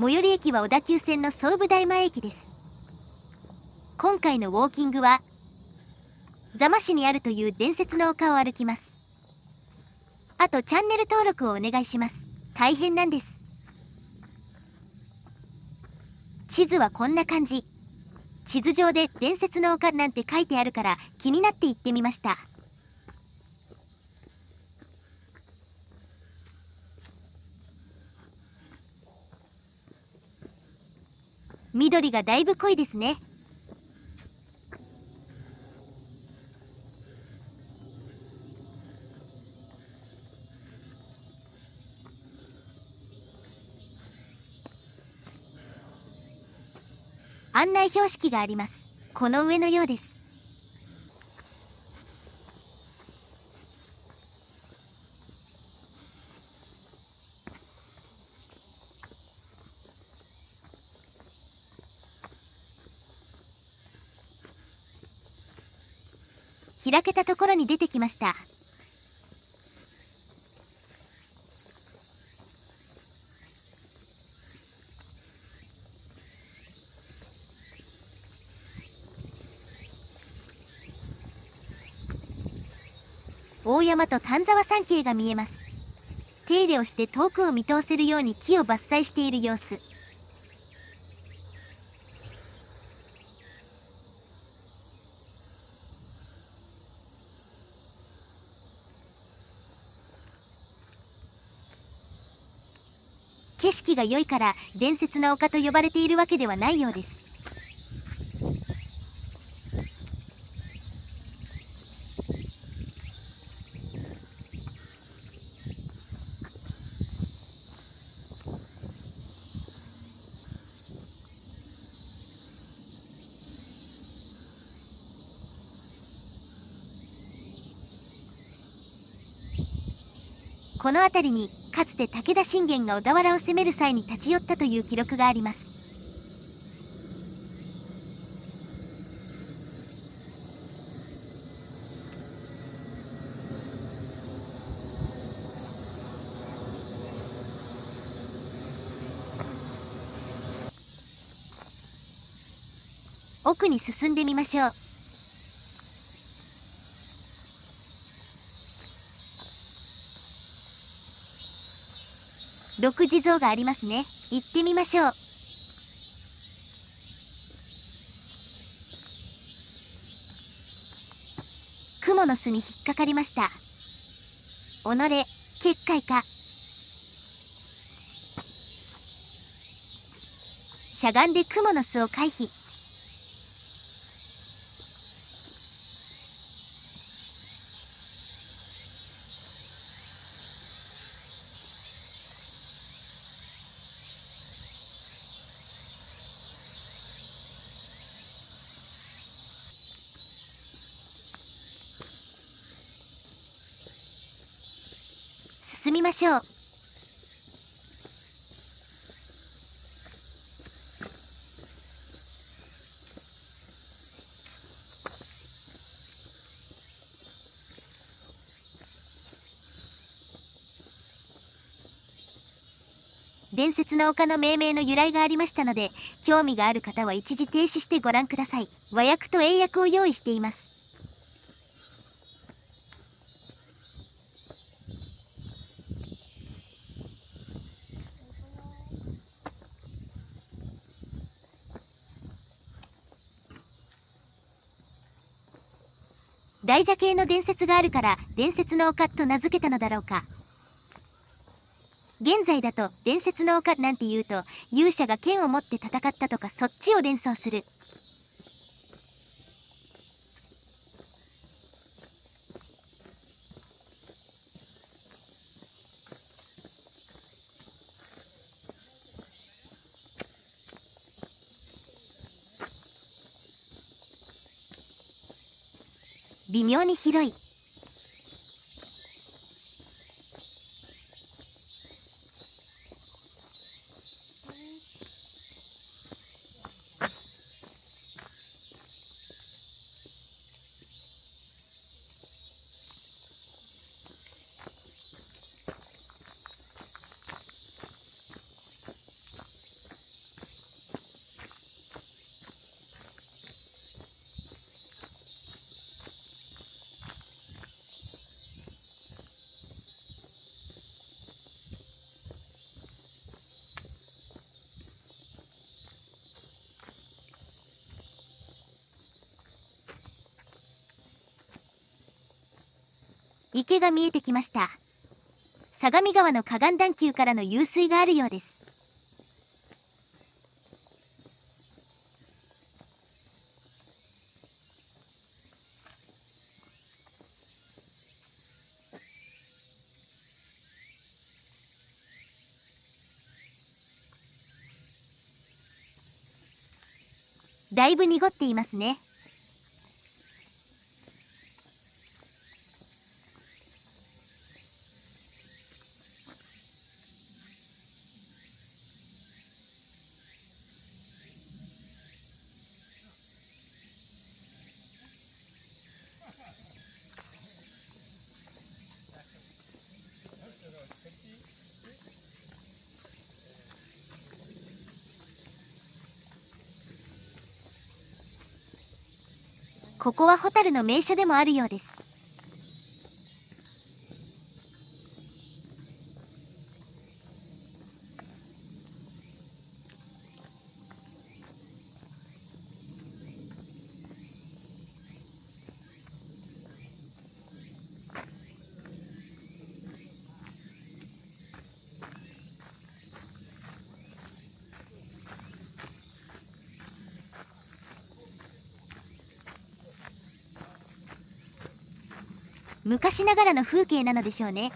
最寄り駅は小田急線の総武大前駅です。今回のウォーキングは座間市にあるという伝説の丘を歩きます。あとチャンネル登録をお願いします。大変なんです。地図はこんな感じ。地図上で伝説の丘なんて書いてあるから気になって行ってみました。緑がだいぶ濃いですね。案内標識があります。この上のようです。開けたところに出てきました。大山と丹沢山系が見えます。手入れをして遠くを見通せるように木を伐採している様子。景色が良いから伝説の丘と呼ばれているわけではないようです。この辺りにかつて武田信玄が小田原を攻める際に立ち寄ったという記録があります。奥に進んでみましょう。六地蔵がありますね。行ってみましょう。蜘蛛の巣に引っかかりました。己結界か。しゃがんで蜘蛛の巣を回避。進みましょう。伝説の丘の命名の由来がありましたので、興味がある方は一時停止してご覧ください。和訳と英訳を用意しています。大蛇系の伝説があるから伝説の丘と名付けたのだろうか。現在だと伝説の丘なんて言うと勇者が剣を持って戦ったとかそっちを連想する。微妙に広い。池が見えてきました。相模川の河岸段丘からの湧水があるようです。だいぶ濁っていますね。ここはホタルの名所でもあるようです。昔ながらの風景なのでしょうね。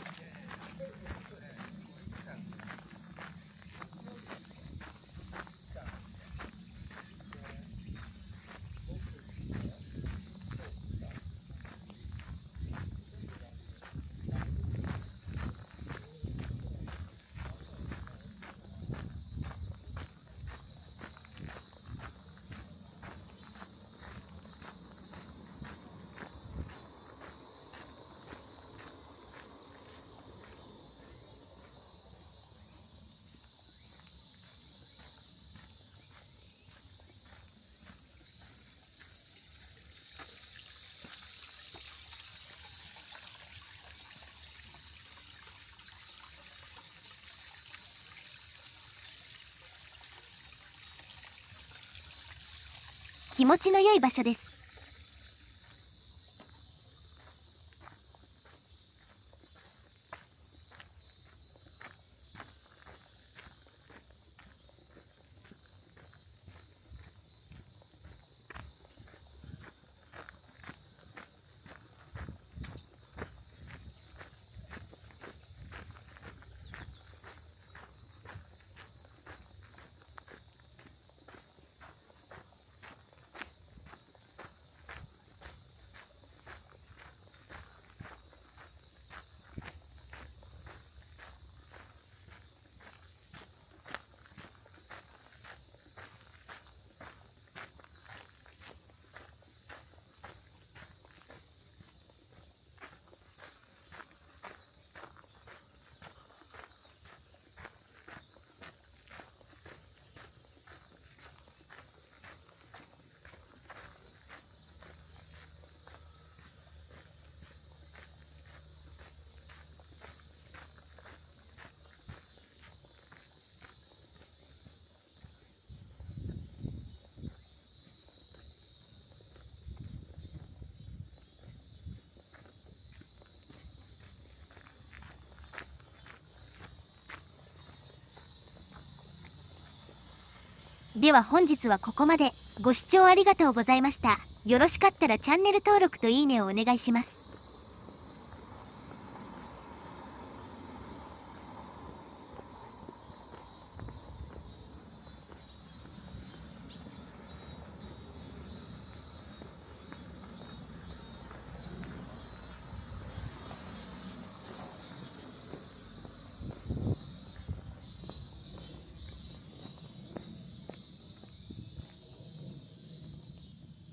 気持ちの良い場所です。では本日はここまで。ご視聴ありがとうございました。よろしかったらチャンネル登録といいねをお願いします。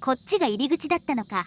こっちが入り口だったのか。